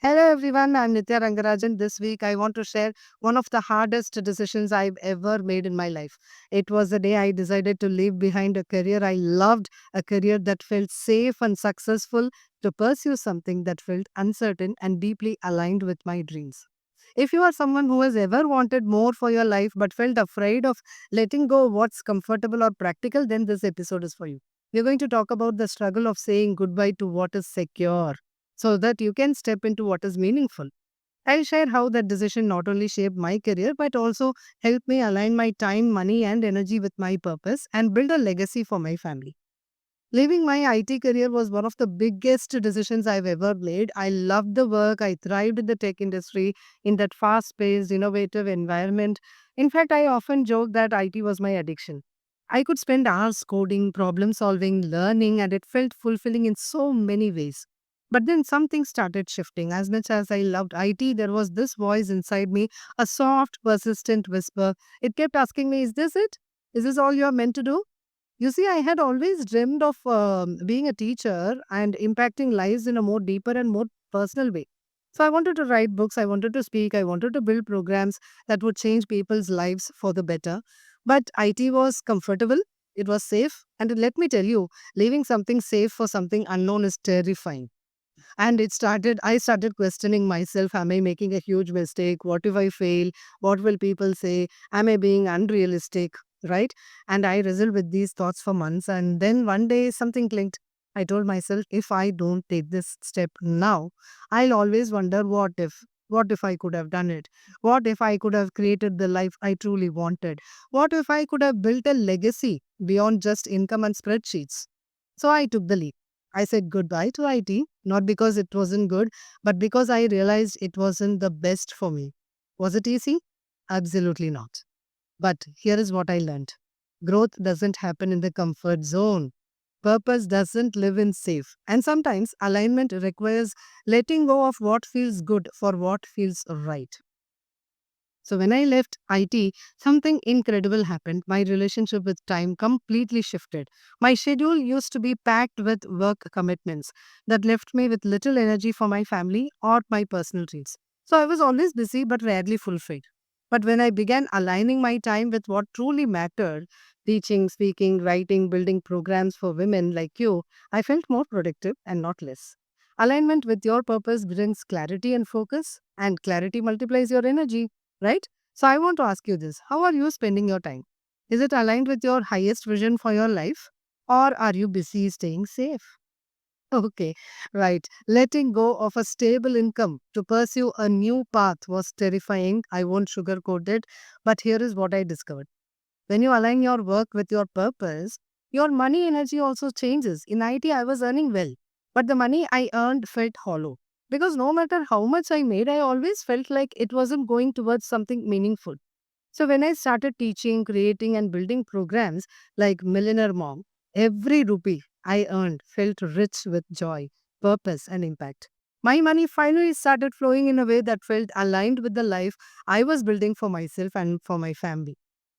Hello everyone, I'm Nitya Rangarajan. This week I want to share one of the hardest decisions I've ever made in my life. It was the day I decided to leave behind a career I loved, a career that felt safe and successful, to pursue something that felt uncertain and deeply aligned with my dreams. If you are someone who has ever wanted more for your life but felt afraid of letting go of what's comfortable or practical, then this episode is for you. We're going to talk about the struggle of saying goodbye to what is secure so that you can step into what is meaningful. I'll share how that decision not only shaped my career but also helped me align my time, money, and energy with my purpose and build a legacy for my family. Leaving my IT career was one of the biggest decisions I've ever made. I loved the work, I thrived in the tech industry, in that fast paced, innovative environment. In fact, I often joke that IT was my addiction. I could spend hours coding, problem solving, learning, and it felt fulfilling in so many ways. But then something started shifting. As much as I loved IT, there was this voice inside me, a soft, persistent whisper. It kept asking me, "Is this it? Is this all you're meant to do?" You see, I had always dreamed of being a teacher and impacting lives in a more deeper and more personal way. So I wanted to write books, I wanted to speak, I wanted to build programs that would change people's lives for the better. But IT was comfortable, it was safe, and let me tell you, leaving something safe for something unknown is terrifying. And I started questioning myself. Am I making a huge mistake? What if I fail? What will people say? Am I being unrealistic? Right? And I wrestled with these thoughts for months. And then one day something clicked. I told myself, if I don't take this step now, I'll always wonder what if. What if I could have done it? What if I could have created the life I truly wanted? What if I could have built a legacy beyond just income and spreadsheets? So I took the leap. I said goodbye to IT, not because it wasn't good, but because I realized it wasn't the best for me. Was it easy? Absolutely not. But here is what I learned: growth doesn't happen in the comfort zone. Purpose doesn't live in safe. And sometimes alignment requires letting go of what feels good for what feels right. So when I left IT, something incredible happened. My relationship with time completely shifted. My schedule used to be packed with work commitments that left me with little energy for my family or my personal dreams. So I was always busy but rarely fulfilled. But when I began aligning my time with what truly mattered, teaching, speaking, writing, building programs for women like you, I felt more productive and not less. Alignment with your purpose brings clarity and focus, and clarity multiplies your energy, right? So I want to ask you this: how are you spending your time? Is it aligned with your highest vision for your life? Or are you busy staying safe? Okay, right. Letting go of a stable income to pursue a new path was terrifying. I won't sugarcoat it, but here is what I discovered. When you align your work with your purpose, your money energy also changes. In IT, I was earning well, but the money I earned felt hollow. Because no matter how much I made, I always felt like it wasn't going towards something meaningful. So when I started teaching, creating, and building programs like Millionaire Mom, every rupee I earned felt rich with joy, purpose, and impact. My money finally started flowing in a way that felt aligned with the life I was building for myself and for my family.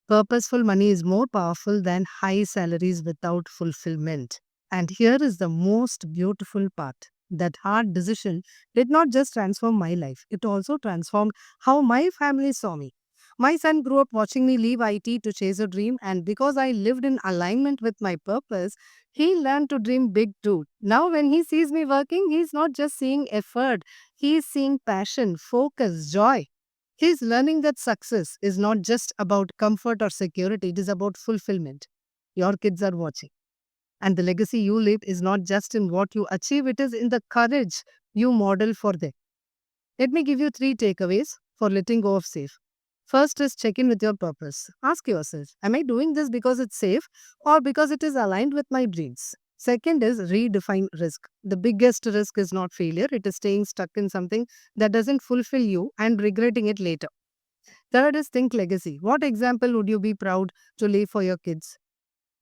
Purposeful money is more powerful than high salaries without fulfillment. And here is the most beautiful part: that hard decision did not just transform my life, it also transformed how my family saw me. My son grew up watching me leave IT to chase a dream, and because I lived in alignment with my purpose, he learned to dream big too. Now, when he sees me working, he's not just seeing effort, he's seeing passion, focus, joy. He's learning that success is not just about comfort or security, it is about fulfillment. Your kids are watching. And the legacy you leave is not just in what you achieve, it is in the courage you model for them. Let me give you three takeaways for letting go of safe. First is check in with your purpose. Ask yourself, am I doing this because it's safe or because it is aligned with my dreams? Second is redefine risk. The biggest risk is not failure, it is staying stuck in something that doesn't fulfill you and regretting it later. Third is think legacy. What example would you be proud to leave for your kids?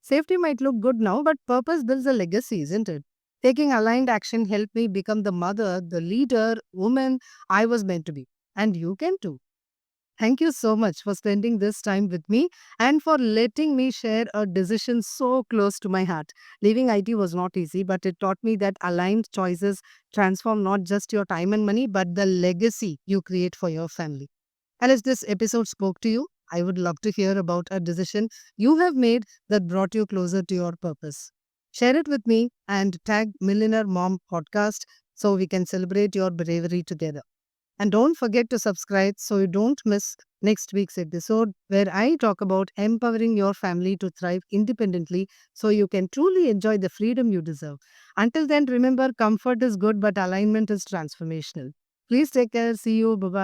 Safety might look good now, but purpose builds a legacy, isn't it? Taking aligned action helped me become the mother, the leader, woman I was meant to be. And you can too. Thank you so much for spending this time with me and for letting me share a decision so close to my heart. Leaving IT was not easy, but it taught me that aligned choices transform not just your time and money, but the legacy you create for your family. And if this episode spoke to you, I would love to hear about a decision you have made that brought you closer to your purpose. Share it with me and tag Millionaire Mom Podcast so we can celebrate your bravery together. And don't forget to subscribe so you don't miss next week's episode where I talk about empowering your family to thrive independently so you can truly enjoy the freedom you deserve. Until then, remember comfort is good, but alignment is transformational. Please take care. See you. Bye bye.